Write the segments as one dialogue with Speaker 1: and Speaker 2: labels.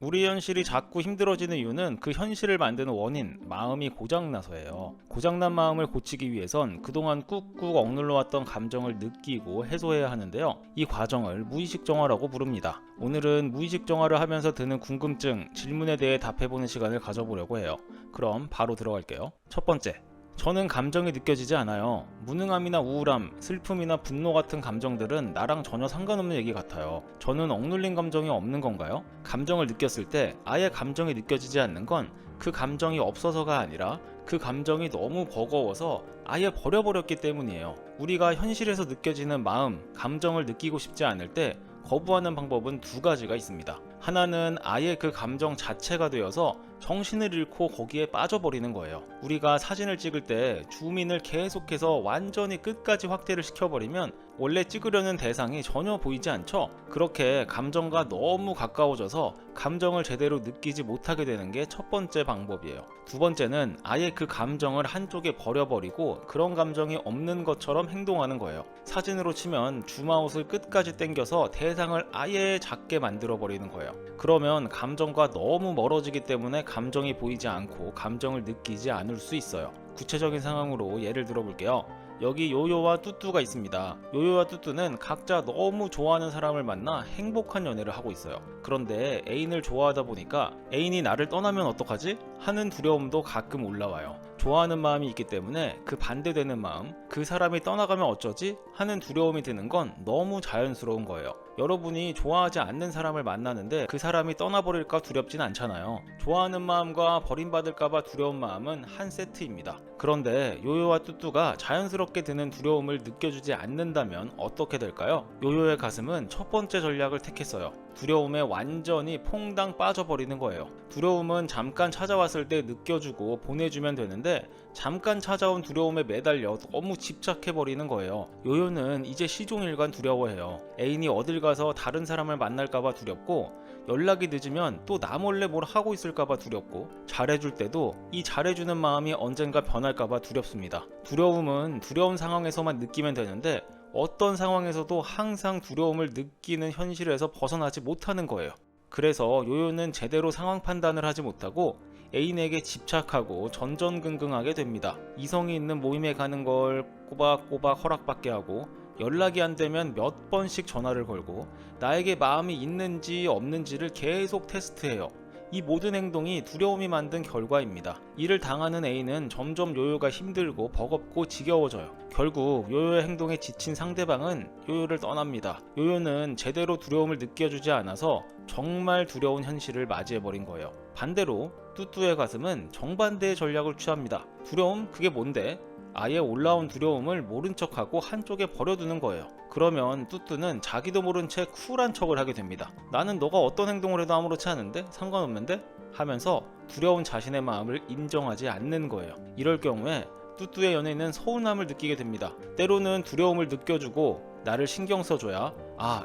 Speaker 1: 우리 현실이 자꾸 힘들어지는 이유는 그 현실을 만드는 원인, 마음이 고장나서예요. 고장난 마음을 고치기 위해선 그동안 꾹꾹 억눌러왔던 감정을 느끼고 해소해야 하는데요. 이 과정을 무의식 정화라고 부릅니다. 오늘은 무의식 정화를 하면서 드는 궁금증, 질문에 대해 답해보는 시간을 가져보려고 해요. 그럼 바로 들어갈게요. 첫 번째, 저는 감정이 느껴지지 않아요. 무능함이나 우울함, 슬픔이나 분노 같은 감정들은 나랑 전혀 상관없는 얘기 같아요. 저는 억눌린 감정이 없는 건가요? 감정을 느꼈을 때 아예 감정이 느껴지지 않는 건 그 감정이 없어서가 아니라 그 감정이 너무 버거워서 아예 버려버렸기 때문이에요. 우리가 현실에서 느껴지는 마음, 감정을 느끼고 싶지 않을 때 거부하는 방법은 두 가지가 있습니다. 하나는 아예 그 감정 자체가 되어서 정신을 잃고 거기에 빠져버리는 거예요. 우리가 사진을 찍을 때 줌인을 계속해서 완전히 끝까지 확대를 시켜버리면 원래 찍으려는 대상이 전혀 보이지 않죠? 그렇게 감정과 너무 가까워져서 감정을 제대로 느끼지 못하게 되는 게 첫 번째 방법이에요. 두 번째는 아예 그 감정을 한쪽에 버려버리고 그런 감정이 없는 것처럼 행동하는 거예요. 사진으로 치면 줌아웃을 끝까지 당겨서 대상을 아예 작게 만들어 버리는 거예요. 그러면 감정과 너무 멀어지기 때문에 감정이 보이지 않고 감정을 느끼지 않을 수 있어요. 구체적인 상황으로 예를 들어 볼게요. 여기 요요와 뚜뚜가 있습니다. 요요와 뚜뚜는 각자 너무 좋아하는 사람을 만나 행복한 연애를 하고 있어요. 그런데 애인을 좋아하다 보니까 애인이 나를 떠나면 어떡하지? 하는 두려움도 가끔 올라와요. 좋아하는 마음이 있기 때문에 그 반대되는 마음, 그 사람이 떠나가면 어쩌지? 하는 두려움이 드는 건 너무 자연스러운 거예요. 여러분이 좋아하지 않는 사람을 만나는데 그 사람이 떠나버릴까 두렵진 않잖아요. 좋아하는 마음과 버림받을까봐 두려운 마음은 한 세트입니다. 그런데 요요와 뚜뚜가 자연스럽게 드는 두려움을 느껴주지 않는다면 어떻게 될까요? 요요의 가슴은 첫 번째 전략을 택했어요. 두려움에 완전히 퐁당 빠져버리는 거예요. 두려움은 잠깐 찾아왔을 때 느껴주고 보내주면 되는데 잠깐 찾아온 두려움에 매달려 너무 집착해버리는 거예요. 요요는 이제 시종일관 두려워해요. 애인이 어딜 가서 다른 사람을 만날까봐 두렵고, 연락이 늦으면 또 나 몰래 뭘 하고 있을까봐 두렵고, 잘해줄 때도 이 잘해주는 마음이 언젠가 변할까봐 두렵습니다. 두려움은 두려운 상황에서만 느끼면 되는데 어떤 상황에서도 항상 두려움을 느끼는 현실에서 벗어나지 못하는 거예요. 그래서 요요는 제대로 상황 판단을 하지 못하고 애인에게 집착하고 전전긍긍하게 됩니다. 이성이 있는 모임에 가는 걸 꼬박꼬박 허락받게 하고, 연락이 안 되면 몇 번씩 전화를 걸고, 나에게 마음이 있는지 없는지를 계속 테스트해요. 이 모든 행동이 두려움이 만든 결과입니다. 이를 당하는 애인은 점점 요요가 힘들고 버겁고 지겨워져요. 결국 요요의 행동에 지친 상대방은 요요를 떠납니다. 요요는 제대로 두려움을 느껴주지 않아서 정말 두려운 현실을 맞이해버린 거예요. 반대로 뚜뚜의 가슴은 정반대의 전략을 취합니다. 두려움? 그게 뭔데? 아예 올라온 두려움을 모른 척하고 한쪽에 버려두는 거예요. 그러면 뚜뚜는 자기도 모른 채 쿨한 척을 하게 됩니다. 나는 너가 어떤 행동을 해도 아무렇지 않은데? 상관없는데? 하면서 두려운 자신의 마음을 인정하지 않는 거예요. 이럴 경우에 뚜뚜의 연애는 서운함을 느끼게 됩니다. 때로는 두려움을 느껴주고 나를 신경 써줘야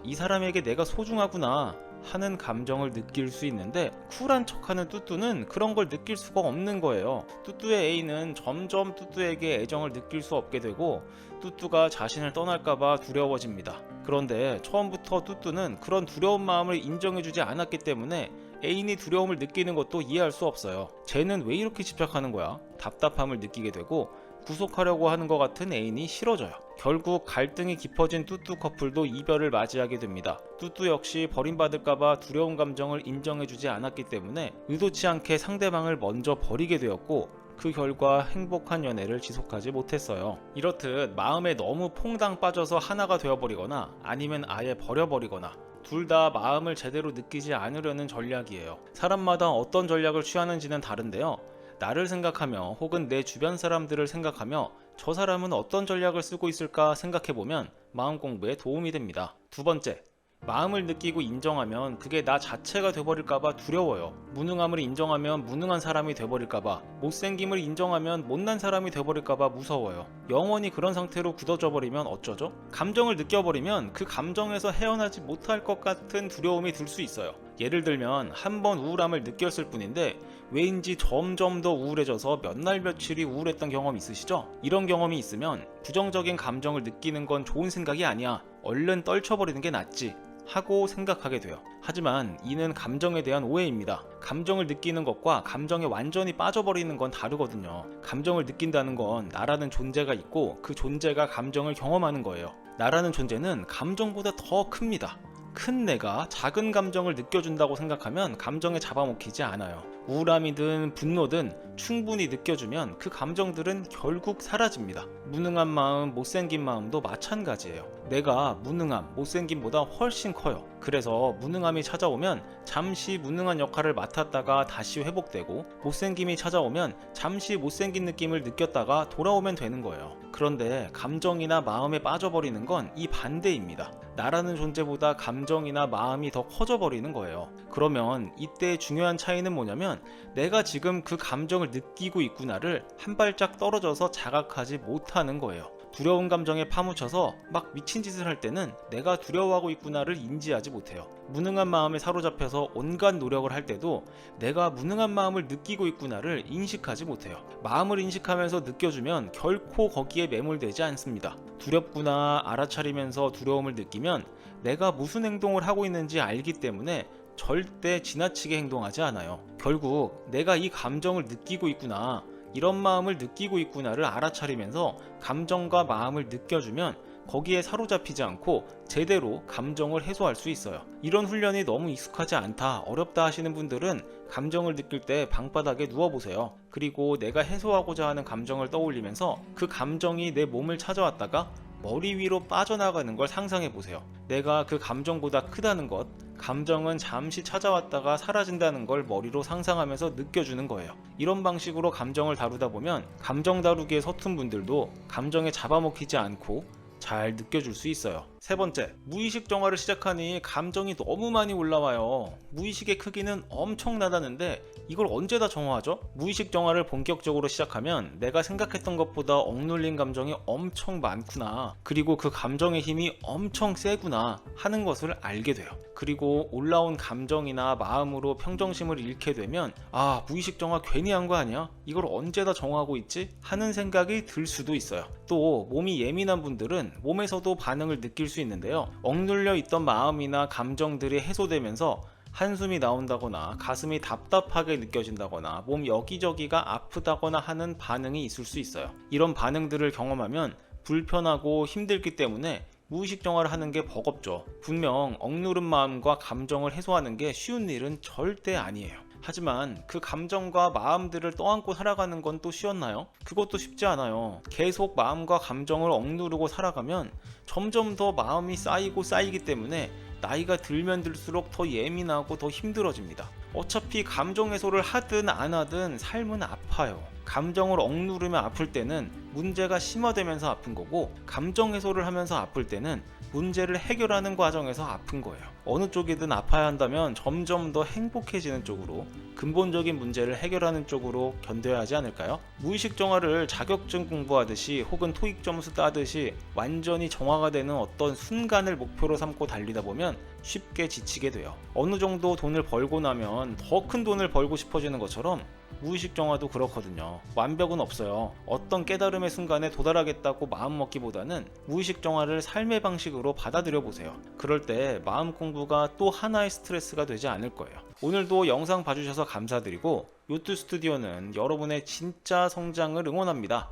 Speaker 1: 이 사람에게 내가 소중하구나 하는 감정을 느낄 수 있는데, 쿨한 척하는 뚜뚜는 그런 걸 느낄 수가 없는 거예요. 뚜뚜의 애인은 점점 뚜뚜에게 애정을 느낄 수 없게 되고 뚜뚜가 자신을 떠날까봐 두려워집니다. 그런데 처음부터 뚜뚜는 그런 두려운 마음을 인정해주지 않았기 때문에 애인이 두려움을 느끼는 것도 이해할 수 없어요. 쟤는 왜 이렇게 집착하는 거야? 답답함을 느끼게 되고 구속하려고 하는 것 같은 애인이 싫어져요. 결국 갈등이 깊어진 뚜뚜 커플도 이별을 맞이하게 됩니다. 뚜뚜 역시 버림받을까봐 두려운 감정을 인정해주지 않았기 때문에 의도치 않게 상대방을 먼저 버리게 되었고, 그 결과 행복한 연애를 지속하지 못했어요. 이렇듯 마음에 너무 퐁당 빠져서 하나가 되어버리거나 아니면 아예 버려버리거나, 둘 다 마음을 제대로 느끼지 않으려는 전략이에요. 사람마다 어떤 전략을 취하는지는 다른데요. 나를 생각하며 혹은 내 주변 사람들을 생각하며 저 사람은 어떤 전략을 쓰고 있을까 생각해보면 마음 공부에 도움이 됩니다. 두 번째, 마음을 느끼고 인정하면 그게 나 자체가 돼버릴까봐 두려워요. 무능함을 인정하면 무능한 사람이 돼버릴까봐, 못생김을 인정하면 못난 사람이 돼버릴까봐 무서워요. 영원히 그런 상태로 굳어져 버리면 어쩌죠? 감정을 느껴버리면 그 감정에서 헤어나지 못할 것 같은 두려움이 들 수 있어요. 예를 들면 한 번 우울함을 느꼈을 뿐인데 왜인지 점점 더 우울해져서 몇 날 며칠이 우울했던 경험 있으시죠? 이런 경험이 있으면 부정적인 감정을 느끼는 건 좋은 생각이 아니야. 얼른 떨쳐버리는 게 낫지. 하고 생각하게 돼요. 하지만 이는 감정에 대한 오해입니다. 감정을 느끼는 것과 감정에 완전히 빠져버리는 건 다르거든요. 감정을 느낀다는 건 나라는 존재가 있고 그 존재가 감정을 경험하는 거예요. 나라는 존재는 감정보다 더 큽니다. 큰 내가 작은 감정을 느껴준다고 생각하면 감정에 잡아먹히지 않아요. 우울함이든 분노든 충분히 느껴주면 그 감정들은 결국 사라집니다. 무능한 마음, 못생긴 마음도 마찬가지예요. 내가 무능함, 못생김보다 훨씬 커요. 그래서 무능함이 찾아오면 잠시 무능한 역할을 맡았다가 다시 회복되고, 못생김이 찾아오면 잠시 못생긴 느낌을 느꼈다가 돌아오면 되는 거예요. 그런데 감정이나 마음에 빠져버리는 건 이 반대입니다. 나라는 존재보다 감정이나 마음이 더 커져버리는 거예요. 그러면 이때 중요한 차이는 뭐냐면, 내가 지금 그 감정을 느끼고 있구나를 한 발짝 떨어져서 자각하지 못하는 거예요. 두려운 감정에 파묻혀서 막 미친 짓을 할 때는 내가 두려워하고 있구나를 인지하지 못해요. 무능한 마음에 사로잡혀서 온갖 노력을 할 때도 내가 무능한 마음을 느끼고 있구나를 인식하지 못해요. 마음을 인식하면서 느껴주면 결코 거기에 매몰되지 않습니다. 두렵구나 알아차리면서 두려움을 느끼면 내가 무슨 행동을 하고 있는지 알기 때문에 절대 지나치게 행동하지 않아요. 결국 내가 이 감정을 느끼고 있구나, 이런 마음을 느끼고 있구나를 알아차리면서 감정과 마음을 느껴주면 거기에 사로잡히지 않고 제대로 감정을 해소할 수 있어요. 이런 훈련이 너무 익숙하지 않다, 어렵다 하시는 분들은 감정을 느낄 때 방바닥에 누워보세요. 그리고 내가 해소하고자 하는 감정을 떠올리면서 그 감정이 내 몸을 찾아왔다가 머리 위로 빠져나가는 걸 상상해 보세요. 내가 그 감정보다 크다는 것, 감정은 잠시 찾아왔다가 사라진다는 걸 머리로 상상하면서 느껴주는 거예요. 이런 방식으로 감정을 다루다 보면 감정 다루기에 서툰 분들도 감정에 잡아먹히지 않고 잘 느껴줄 수 있어요. 세 번째, 무의식 정화를 시작하니 감정이 너무 많이 올라와요. 무의식의 크기는 엄청나다는데 이걸 언제 다 정화하죠? 무의식 정화를 본격적으로 시작하면 내가 생각했던 것보다 억눌린 감정이 엄청 많구나, 그리고 그 감정의 힘이 엄청 세구나 하는 것을 알게 돼요. 그리고 올라온 감정이나 마음으로 평정심을 잃게 되면, 아, 무의식 정화 괜히 한 거 아니야? 이걸 언제 다 정화하고 있지? 하는 생각이 들 수도 있어요. 또 몸이 예민한 분들은 몸에서도 반응을 느낄 수 있는데요. 억눌려 있던 마음이나 감정들이 해소되면서 한숨이 나온다거나 가슴이 답답하게 느껴진다거나 몸 여기저기가 아프다거나 하는 반응이 있을 수 있어요. 이런 반응들을 경험하면 불편하고 힘들기 때문에 무의식 정화를 하는 게 버겁죠. 분명 억누른 마음과 감정을 해소하는 게 쉬운 일은 절대 아니에요. 하지만 그 감정과 마음들을 떠안고 살아가는 건 또 쉬웠나요? 그것도 쉽지 않아요. 계속 마음과 감정을 억누르고 살아가면 점점 더 마음이 쌓이기 때문에 나이가 들면 들수록 더 예민하고 더 힘들어집니다. 어차피 감정 해소를 하든 안 하든 삶은 아파요. 감정을 억누르면 아플 때는 문제가 심화되면서 아픈 거고, 감정 해소를 하면서 아플 때는 문제를 해결하는 과정에서 아픈 거예요. 어느 쪽이든 아파야 한다면 점점 더 행복해지는 쪽으로, 근본적인 문제를 해결하는 쪽으로 견뎌야 하지 않을까요? 무의식 정화를 자격증 공부하듯이 혹은 토익 점수 따듯이 완전히 정화가 되는 어떤 순간을 목표로 삼고 달리다 보면 쉽게 지치게 돼요. 어느 정도 돈을 벌고 나면 더 큰 돈을 벌고 싶어지는 것처럼 무의식 정화도 그렇거든요. 완벽은 없어요. 어떤 깨달음의 순간에 도달하겠다고 마음먹기보다는 무의식 정화를 삶의 방식으로 받아들여 보세요. 그럴 때 마음 공부가 또 하나의 스트레스가 되지 않을 거예요. 오늘도 영상 봐주셔서 감사드리고, 요트 스튜디오는 여러분의 진짜 성장을 응원합니다.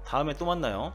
Speaker 1: 다음에 또 만나요.